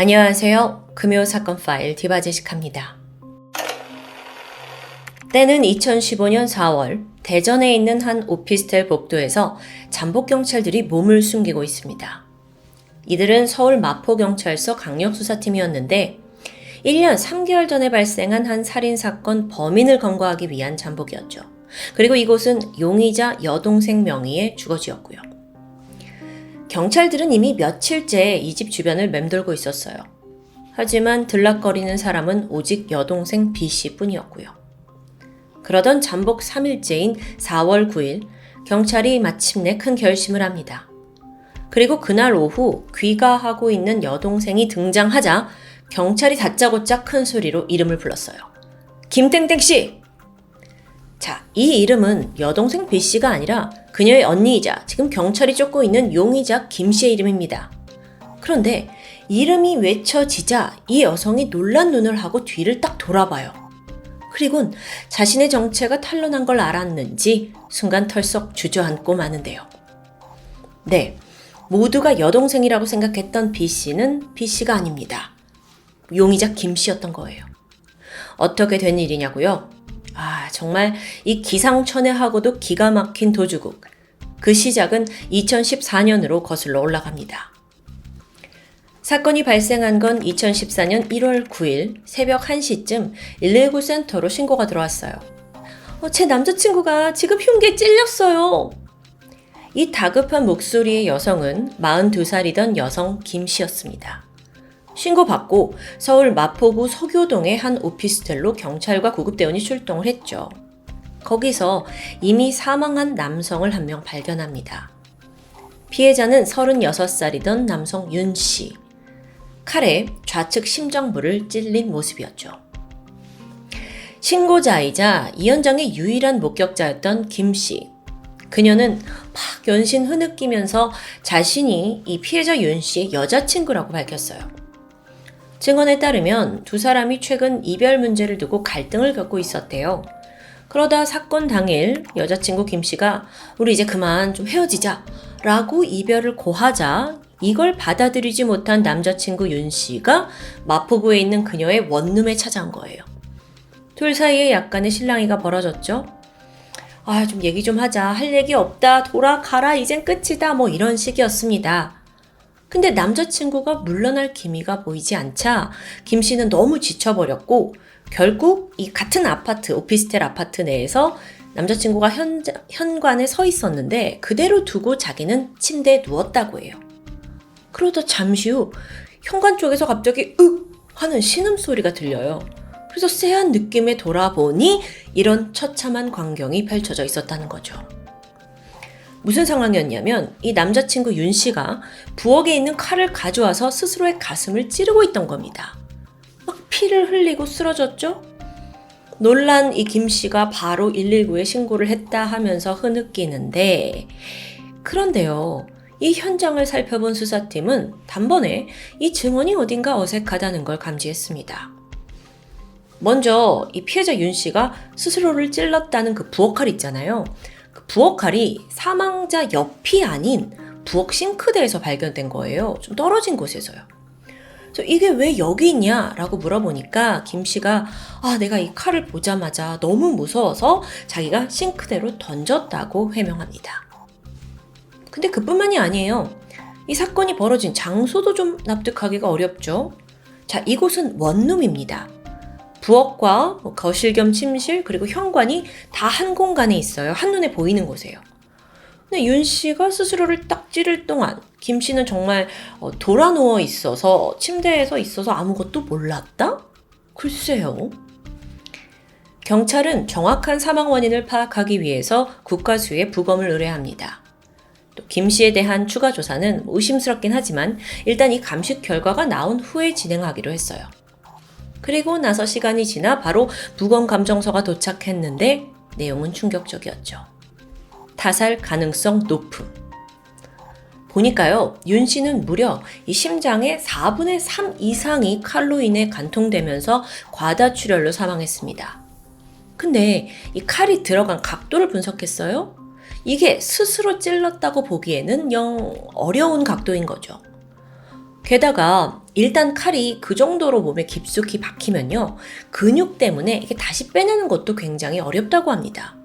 안녕하세요. 금요 사건 파일 디바제식합니다. 때는 2015년 4월 대전에 있는 한 오피스텔 복도에서 잠복경찰들이 몸을 숨기고 있습니다. 이들은 서울 마포경찰서 강력수사팀이었는데 1년 3개월 전에 발생한 한 살인사건 범인을 검거하기 위한 잠복이었죠. 그리고 이곳은 용의자 여동생 명의의 주거지였고요. 경찰들은 이미 며칠째 이 집 주변을 맴돌고 있었어요. 하지만 들락거리는 사람은 오직 여동생 B씨 뿐이었고요. 그러던 잠복 3일째인 4월 9일 경찰이 마침내 큰 결심을 합니다. 그리고 그날 오후 귀가하고 있는 여동생이 등장하자 경찰이 다짜고짜 큰 소리로 이름을 불렀어요. 김땡땡씨! 자, 이 이름은 여동생 B씨가 아니라 그녀의 언니이자 지금 경찰이 쫓고 있는 용의자 김씨의 이름입니다. 그런데 이름이 외쳐지자 이 여성이 놀란 눈을 하고 뒤를 딱 돌아봐요. 그리곤 자신의 정체가 탄로난 걸 알았는지 순간 털썩 주저앉고 마는데요. 네, 모두가 여동생이라고 생각했던 B씨는 B씨가 아닙니다. 용의자 김씨였던 거예요. 어떻게 된 일이냐고요? 정말 이 기상천외하고도 기가 막힌 도주국. 그 시작은 2014년으로 거슬러 올라갑니다. 사건이 발생한 건 2014년 1월 9일 새벽 1시쯤 119 센터로 신고가 들어왔어요. 제 남자친구가 지금 흉기에 찔렸어요. 이 다급한 목소리의 여성은 42살이던 여성 김씨였습니다. 신고받고 서울 마포구 서교동의 한 오피스텔로 경찰과 구급대원이 출동을 했죠. 거기서 이미 사망한 남성을 한 명 발견합니다. 피해자는 36살이던 남성 윤씨. 칼에 좌측 심정부를 찔린 모습이었죠. 신고자이자 이 현장의 유일한 목격자였던 김씨. 그녀는 막 연신 흐느끼면서 자신이 이 피해자 윤씨의 여자친구라고 밝혔어요. 증언에 따르면 두 사람이 최근 이별 문제를 두고 갈등을 겪고 있었대요. 그러다 사건 당일 여자친구 김씨가 우리 이제 그만 좀 헤어지자 라고 이별을 고하자 이걸 받아들이지 못한 남자친구 윤씨가 마포구에 있는 그녀의 원룸에 찾아온 거예요. 둘 사이에 약간의 실랑이가 벌어졌죠. 좀 얘기 좀 하자. 할 얘기 없다. 돌아가라. 이젠 끝이다. 뭐 이런 식이었습니다. 근데 남자친구가 물러날 기미가 보이지 않자 김씨는 너무 지쳐버렸고 결국 이 같은 아파트, 오피스텔 아파트 내에서 남자친구가 현관에 서 있었는데 그대로 두고 자기는 침대에 누웠다고 해요. 그러다 잠시 후 현관 쪽에서 갑자기 으! 하는 신음소리가 들려요. 그래서 쎄한 느낌에 돌아보니 이런 처참한 광경이 펼쳐져 있었다는 거죠. 무슨 상황이었냐면 이 남자친구 윤씨가 부엌에 있는 칼을 가져와서 스스로의 가슴을 찌르고 있던 겁니다. 막 피를 흘리고 쓰러졌죠? 놀란 이 김씨가 바로 119에 신고를 했다 하면서 흐느끼는데 그런데요. 이 현장을 살펴본 수사팀은 단번에 이 증언이 어딘가 어색하다는 걸 감지했습니다. 먼저 이 피해자 윤씨가 스스로를 찔렀다는 그 부엌칼 있잖아요. 그 부엌칼이 사망자 옆이 아닌 부엌 싱크대에서 발견된 거예요. 좀 떨어진 곳에서요. 그래서 이게 왜 여기 있냐라고 물어보니까 김씨가 내가 이 칼을 보자마자 너무 무서워서 자기가 싱크대로 던졌다고 해명합니다. 근데 그뿐만이 아니에요. 이 사건이 벌어진 장소도 좀 납득하기가 어렵죠. 자, 이곳은 원룸입니다. 부엌과 거실 겸 침실 그리고 현관이 다 한 공간에 있어요. 한눈에 보이는 곳이에요. 근데 윤 씨가 스스로를 딱 찌를 동안 김 씨는 정말 돌아 누워 있어서 침대에서 있어서 아무것도 몰랐다? 글쎄요. 경찰은 정확한 사망 원인을 파악하기 위해서 국과수에 부검을 의뢰합니다. 또 김 씨에 대한 추가 조사는 의심스럽긴 하지만 일단 이 감식 결과가 나온 후에 진행하기로 했어요. 그리고 나서 시간이 지나 바로 부검 감정서가 도착했는데 내용은 충격적이었죠. 타살 가능성 높음. 보니까요, 윤 씨는 무려 이 심장의 4분의 3 이상이 칼로 인해 간통되면서 과다출혈로 사망했습니다. 근데 이 칼이 들어간 각도를 분석했어요. 이게 스스로 찔렀다고 보기에는 영 어려운 각도인 거죠. 게다가 일단 칼이 그 정도로 몸에 깊숙이 박히면요, 근육 때문에 이게 다시 빼내는 것도 굉장히 어렵다고 합니다.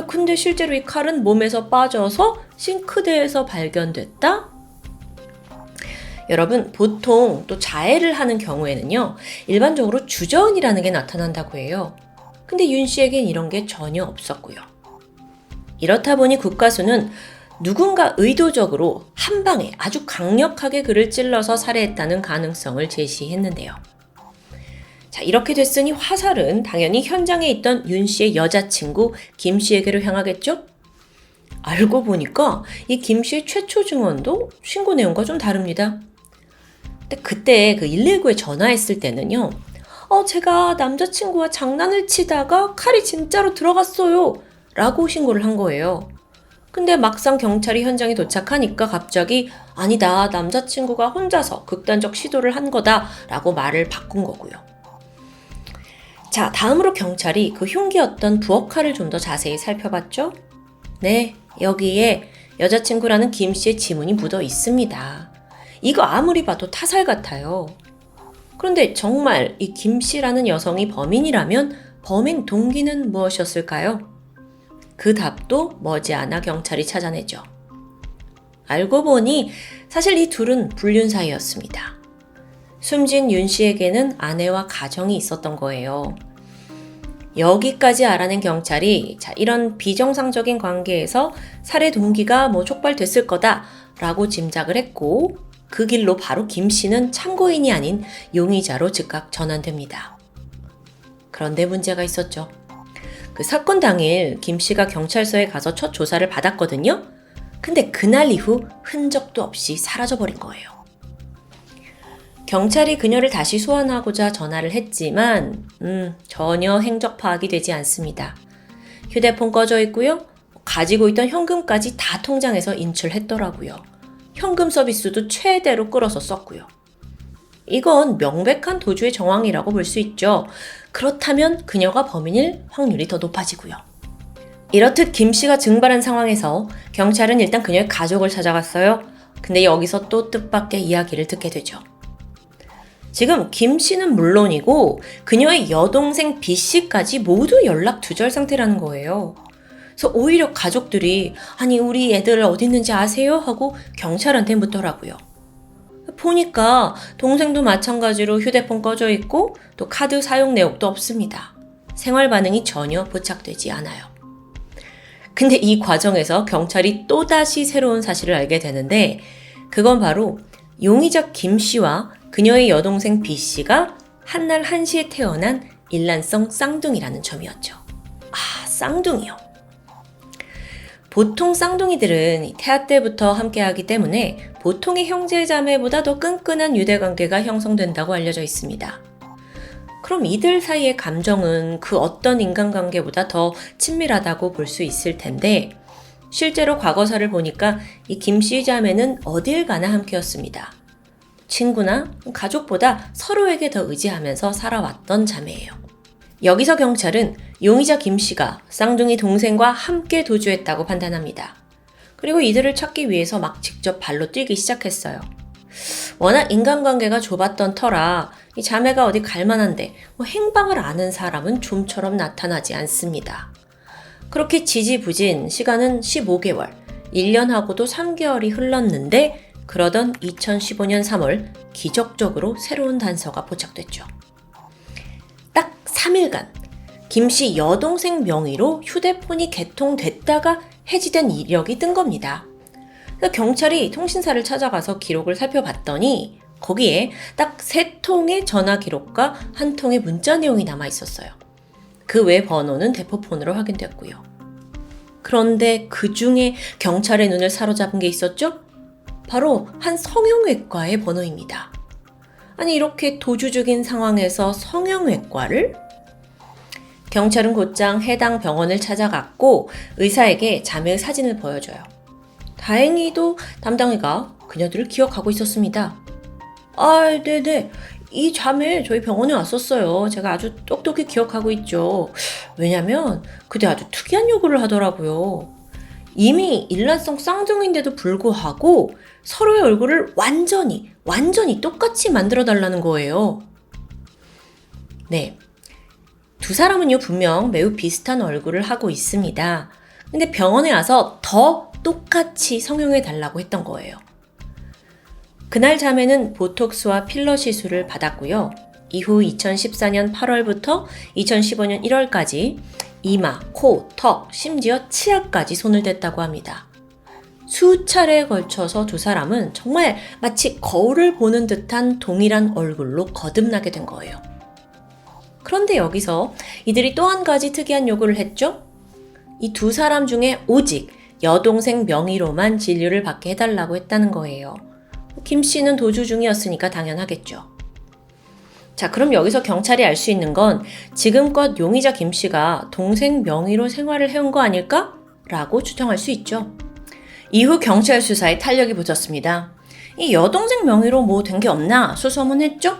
근데 실제로 이 칼은 몸에서 빠져서 싱크대에서 발견됐다? 여러분, 보통 또 자해를 하는 경우에는요, 일반적으로 주저앉이라는 게 나타난다고 해요. 근데 윤 씨에겐 이런 게 전혀 없었고요. 이렇다 보니 국가수는 누군가 의도적으로 한 방에 아주 강력하게 그를 찔러서 살해했다는 가능성을 제시했는데요. 자, 이렇게 됐으니 화살은 당연히 현장에 있던 윤 씨의 여자친구 김 씨에게로 향하겠죠? 알고 보니까 이 김 씨의 최초 증언도 신고 내용과 좀 다릅니다. 근데 그때 그 119에 전화했을 때는요, 제가 남자친구와 장난을 치다가 칼이 진짜로 들어갔어요 라고 신고를 한 거예요. 근데 막상 경찰이 현장에 도착하니까 갑자기 아니다, 남자친구가 혼자서 극단적 시도를 한 거다 라고 말을 바꾼 거고요. 자, 다음으로 경찰이 그 흉기였던 부엌칼을 좀 더 자세히 살펴봤죠? 네, 여기에 여자친구라는 김 씨의 지문이 묻어 있습니다. 이거 아무리 봐도 타살 같아요. 그런데 정말 이 김 씨라는 여성이 범인이라면 범행 동기는 무엇이었을까요? 그 답도 머지않아 경찰이 찾아내죠. 알고 보니 사실 이 둘은 불륜 사이였습니다. 숨진 윤 씨에게는 아내와 가정이 있었던 거예요. 여기까지 알아낸 경찰이 이런 비정상적인 관계에서 살해 동기가 촉발됐을 거다라고 짐작을 했고, 그 길로 바로 김 씨는 참고인이 아닌 용의자로 즉각 전환됩니다. 그런데 문제가 있었죠. 그 사건 당일 김 씨가 경찰서에 가서 첫 조사를 받았거든요. 근데 그날 이후 흔적도 없이 사라져버린 거예요. 경찰이 그녀를 다시 소환하고자 전화를 했지만 전혀 행적 파악이 되지 않습니다. 휴대폰 꺼져 있고요. 가지고 있던 현금까지 다 통장에서 인출했더라고요. 현금 서비스도 최대로 끌어서 썼고요. 이건 명백한 도주의 정황이라고 볼 수 있죠. 그렇다면 그녀가 범인일 확률이 더 높아지고요. 이렇듯 김 씨가 증발한 상황에서 경찰은 일단 그녀의 가족을 찾아갔어요. 근데 여기서 또 뜻밖의 이야기를 듣게 되죠. 지금 김 씨는 물론이고 그녀의 여동생 B 씨까지 모두 연락 두절 상태라는 거예요. 그래서 오히려 가족들이 아니 우리 애들 어디 있는지 아세요? 하고 경찰한테 묻더라고요. 보니까 동생도 마찬가지로 휴대폰 꺼져 있고 또 카드 사용 내역도 없습니다. 생활 반응이 전혀 포착되지 않아요. 근데 이 과정에서 경찰이 또다시 새로운 사실을 알게 되는데, 그건 바로 용의자 김 씨와 그녀의 여동생 B 씨가 한날 한시에 태어난 일란성 쌍둥이라는 점이었죠. 쌍둥이요. 보통 쌍둥이들은 태아 때부터 함께하기 때문에 보통의 형제자매보다 더 끈끈한 유대관계가 형성된다고 알려져 있습니다. 그럼 이들 사이의 감정은 그 어떤 인간관계보다 더 친밀하다고 볼 수 있을 텐데, 실제로 과거사를 보니까 이 김씨 자매는 어딜 가나 함께였습니다. 친구나 가족보다 서로에게 더 의지하면서 살아왔던 자매예요. 여기서 경찰은 용의자 김 씨가 쌍둥이 동생과 함께 도주했다고 판단합니다. 그리고 이들을 찾기 위해서 막 직접 발로 뛰기 시작했어요. 워낙 인간관계가 좁았던 터라 이 자매가 어디 갈만한데 행방을 아는 사람은 좀처럼 나타나지 않습니다. 그렇게 지지부진 시간은 15개월, 1년하고도 3개월이 흘렀는데, 그러던 2015년 3월 기적적으로 새로운 단서가 포착됐죠. 딱 3일간 김 씨 여동생 명의로 휴대폰이 개통됐다가 해지된 이력이 뜬 겁니다. 그래서 경찰이 통신사를 찾아가서 기록을 살펴봤더니 거기에 딱 3통의 전화 기록과 1통의 문자 내용이 남아 있었어요. 그 외 번호는 대포폰으로 확인됐고요. 그런데 그 중에 경찰의 눈을 사로잡은 게 있었죠? 바로 한 성형외과의 번호입니다. 아니 이렇게 도주 중인 상황에서 성형외과를? 경찰은 곧장 해당 병원을 찾아갔고 의사에게 자매의 사진을 보여줘요. 다행히도 담당의가 그녀들을 기억하고 있었습니다. 네네. 이 자매 저희 병원에 왔었어요. 제가 아주 똑똑히 기억하고 있죠. 왜냐면 그때 아주 특이한 요구를 하더라고요. 이미 일란성 쌍둥이인데도 불구하고 서로의 얼굴을 완전히 똑같이 만들어 달라는 거예요. 네. 두 사람은요, 분명 매우 비슷한 얼굴을 하고 있습니다. 근데 병원에 와서 더 똑같이 성형해 달라고 했던 거예요. 그날 자매는 보톡스와 필러 시술을 받았고요. 이후 2014년 8월부터 2015년 1월까지 이마, 코, 턱, 심지어 치아까지 손을 댔다고 합니다. 수차례에 걸쳐서 두 사람은 정말 마치 거울을 보는 듯한 동일한 얼굴로 거듭나게 된 거예요. 그런데 여기서 이들이 또 한 가지 특이한 요구를 했죠? 이 두 사람 중에 오직 여동생 명의로만 진료를 받게 해달라고 했다는 거예요. 김 씨는 도주 중이었으니까 당연하겠죠. 자, 그럼 여기서 경찰이 알 수 있는 건 지금껏 용의자 김 씨가 동생 명의로 생활을 해온 거 아닐까? 라고 추정할 수 있죠. 이후 경찰 수사에 탄력이 붙었습니다. 이 여동생 명의로 뭐 된 게 없나 수소문했죠?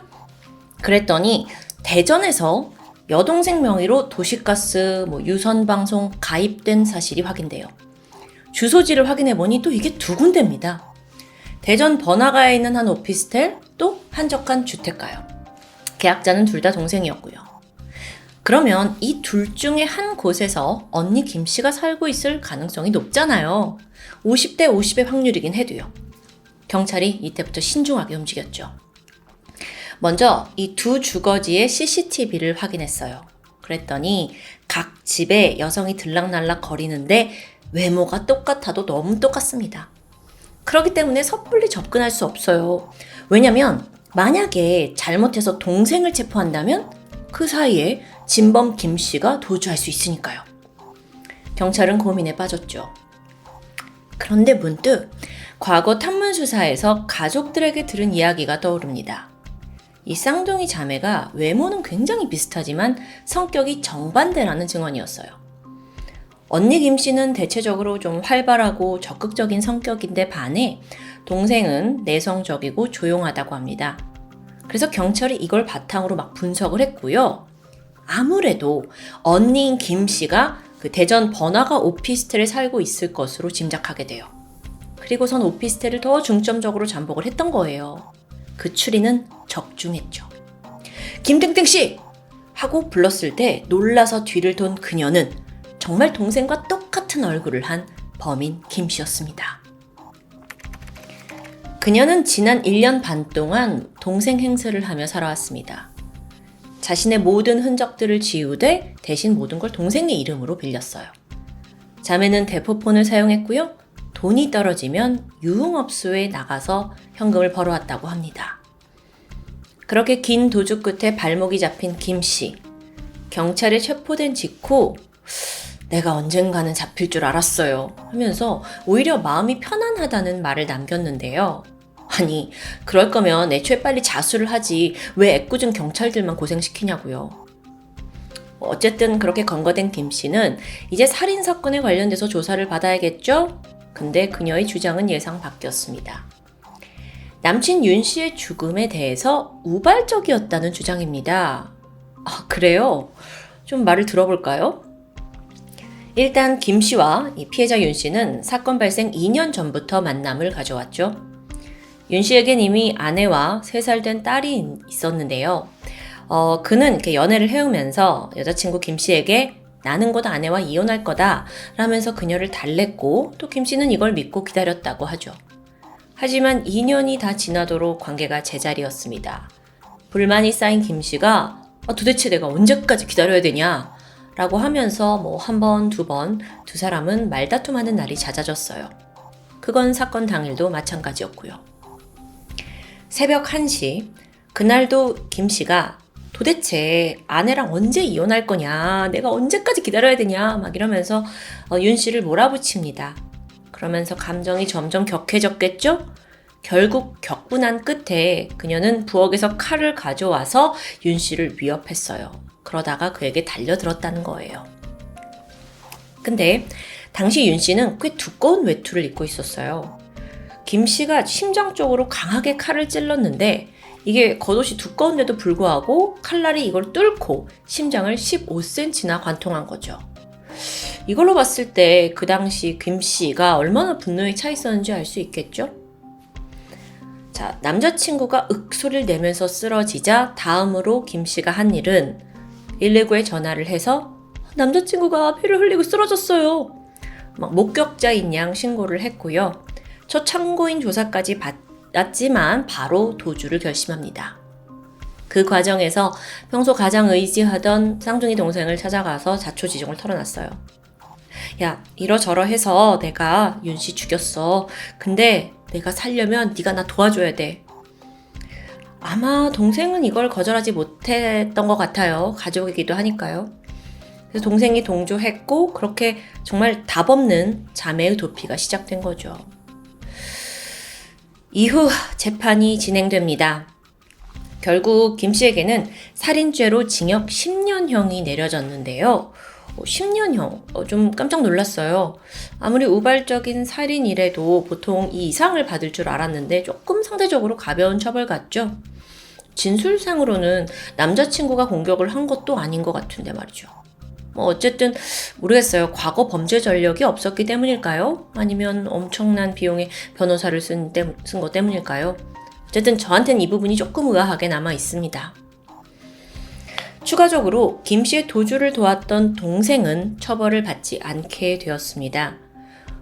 그랬더니 대전에서 여동생 명의로 도시가스, 유선방송 가입된 사실이 확인돼요. 주소지를 확인해보니 또 이게 두 군데입니다. 대전 번화가에 있는 한 오피스텔, 또 한적한 주택가요. 계약자는 둘 다 동생이었고요. 그러면 이 둘 중에 한 곳에서 언니 김 씨가 살고 있을 가능성이 높잖아요. 50대 50의 확률이긴 해도요. 경찰이 이때부터 신중하게 움직였죠. 먼저 이 두 주거지의 CCTV를 확인했어요. 그랬더니 각 집에 여성이 들락날락 거리는데 외모가 똑같아도 너무 똑같습니다. 그렇기 때문에 섣불리 접근할 수 없어요. 왜냐면 만약에 잘못해서 동생을 체포한다면 그 사이에 진범 김 씨가 도주할 수 있으니까요. 경찰은 고민에 빠졌죠. 그런데 문득 과거 탐문 수사에서 가족들에게 들은 이야기가 떠오릅니다. 이 쌍둥이 자매가 외모는 굉장히 비슷하지만 성격이 정반대라는 증언이었어요. 언니 김 씨는 대체적으로 좀 활발하고 적극적인 성격인데 반해 동생은 내성적이고 조용하다고 합니다. 그래서 경찰이 이걸 바탕으로 막 분석을 했고요. 아무래도 언니인 김 씨가 그 대전 번화가 오피스텔에 살고 있을 것으로 짐작하게 돼요. 그리고선 오피스텔을 더 중점적으로 잠복을 했던 거예요. 그 추리는 적중했죠. 김땡땡 씨! 하고 불렀을 때 놀라서 뒤를 돈 그녀는 정말 동생과 똑같은 얼굴을 한 범인 김 씨였습니다. 그녀는 지난 1년 반 동안 동생 행세를 하며 살아왔습니다. 자신의 모든 흔적들을 지우되 대신 모든 걸 동생의 이름으로 빌렸어요. 자매는 대포폰을 사용했고요. 돈이 떨어지면 유흥업소에 나가서 현금을 벌어왔다고 합니다. 그렇게 긴 도주 끝에 발목이 잡힌 김 씨. 경찰에 체포된 직후 내가 언젠가는 잡힐 줄 알았어요 하면서 오히려 마음이 편안하다는 말을 남겼는데요. 아니, 그럴 거면 애초에 빨리 자수를 하지 왜 애꿎은 경찰들만 고생시키냐고요. 어쨌든 그렇게 검거된 김 씨는 이제 살인사건에 관련돼서 조사를 받아야겠죠? 근데 그녀의 주장은 예상 바뀌었습니다. 남친 윤 씨의 죽음에 대해서 우발적이었다는 주장입니다. 아, 그래요? 좀 말을 들어볼까요? 일단 김 씨와 이 피해자 윤 씨는 사건 발생 2년 전부터 만남을 가져왔죠. 윤 씨에겐 이미 아내와 3살 된 딸이 있었는데요. 그는 이렇게 연애를 해오면서 여자친구 김 씨에게 나는 곧 아내와 이혼할 거다 라면서 그녀를 달랬고 또 김 씨는 이걸 믿고 기다렸다고 하죠. 하지만 2년이 다 지나도록 관계가 제자리였습니다. 불만이 쌓인 김 씨가 도대체 내가 언제까지 기다려야 되냐 라고 하면서 한 번, 두 번 두 사람은 말다툼하는 날이 잦아졌어요. 그건 사건 당일도 마찬가지였고요. 새벽 1시, 그날도 김 씨가 도대체 아내랑 언제 이혼할 거냐, 내가 언제까지 기다려야 되냐 막 이러면서 윤 씨를 몰아붙입니다. 그러면서 감정이 점점 격해졌겠죠? 결국 격분한 끝에 그녀는 부엌에서 칼을 가져와서 윤 씨를 위협했어요. 그러다가 그에게 달려들었다는 거예요. 근데 당시 윤 씨는 꽤 두꺼운 외투를 입고 있었어요. 김 씨가 심장 쪽으로 강하게 칼을 찔렀는데 이게 겉옷이 두꺼운데도 불구하고 칼날이 이걸 뚫고 심장을 15cm나 관통한 거죠. 이걸로 봤을 때 그 당시 김 씨가 얼마나 분노에 차 있었는지 알 수 있겠죠? 자, 남자친구가 윽 소리를 내면서 쓰러지자 다음으로 김 씨가 한 일은 119에 전화를 해서 남자친구가 피를 흘리고 쓰러졌어요. 목격자인 양 신고를 했고요. 첫 참고인 조사까지 받았지만 바로 도주를 결심합니다. 그 과정에서 평소 가장 의지하던 쌍둥이 동생을 찾아가서 자초지종을 털어놨어요. 야, 이러저러 해서 내가 윤 씨 죽였어. 근데 내가 살려면 네가 나 도와줘야 돼. 아마 동생은 이걸 거절하지 못했던 것 같아요. 가족이기도 하니까요. 그래서 동생이 동조했고 그렇게 정말 답 없는 자매의 도피가 시작된 거죠. 이후 재판이 진행됩니다. 결국 김 씨에게는 살인죄로 징역 10년형이 내려졌는데요. 10년형, 좀 깜짝 놀랐어요. 아무리 우발적인 살인이라도 보통 이 이상을 받을 줄 알았는데 조금 상대적으로 가벼운 처벌 같죠? 진술상으로는 남자친구가 공격을 한 것도 아닌 것 같은데 말이죠. 어쨌든 모르겠어요. 과거 범죄 전력이 없었기 때문일까요? 아니면 엄청난 비용의 변호사를 쓴 것 때문일까요? 어쨌든 저한테는 이 부분이 조금 의아하게 남아 있습니다. 추가적으로 김 씨의 도주를 도왔던 동생은 처벌을 받지 않게 되었습니다.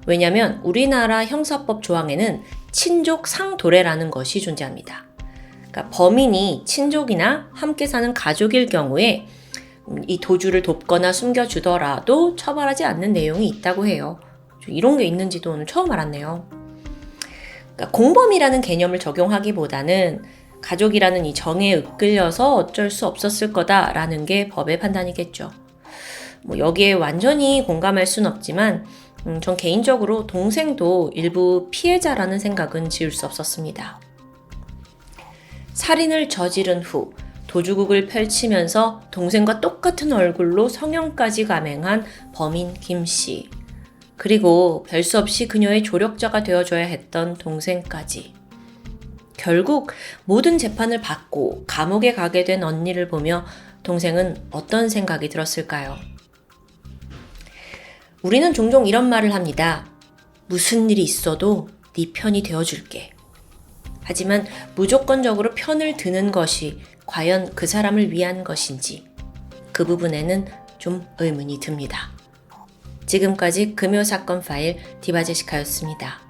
왜냐하면 우리나라 형사법 조항에는 친족 상도례라는 것이 존재합니다. 그러니까 범인이 친족이나 함께 사는 가족일 경우에 이 도주를 돕거나 숨겨주더라도 처벌하지 않는 내용이 있다고 해요. 이런 게 있는지도 오늘 처음 알았네요. 그러니까 공범이라는 개념을 적용하기보다는 가족이라는 이 정에 이끌려서 어쩔 수 없었을 거다라는 게 법의 판단이겠죠. 여기에 완전히 공감할 순 없지만 전 개인적으로 동생도 일부 피해자라는 생각은 지울 수 없었습니다. 살인을 저지른 후 도주국을 펼치면서 동생과 똑같은 얼굴로 성형까지 감행한 범인 김 씨. 그리고 별 수 없이 그녀의 조력자가 되어줘야 했던 동생까지. 결국 모든 재판을 받고 감옥에 가게 된 언니를 보며 동생은 어떤 생각이 들었을까요? 우리는 종종 이런 말을 합니다. 무슨 일이 있어도 네 편이 되어줄게. 하지만 무조건적으로 편을 드는 것이 과연 그 사람을 위한 것인지 그 부분에는 좀 의문이 듭니다. 지금까지 금요사건 파일 디바제시카였습니다.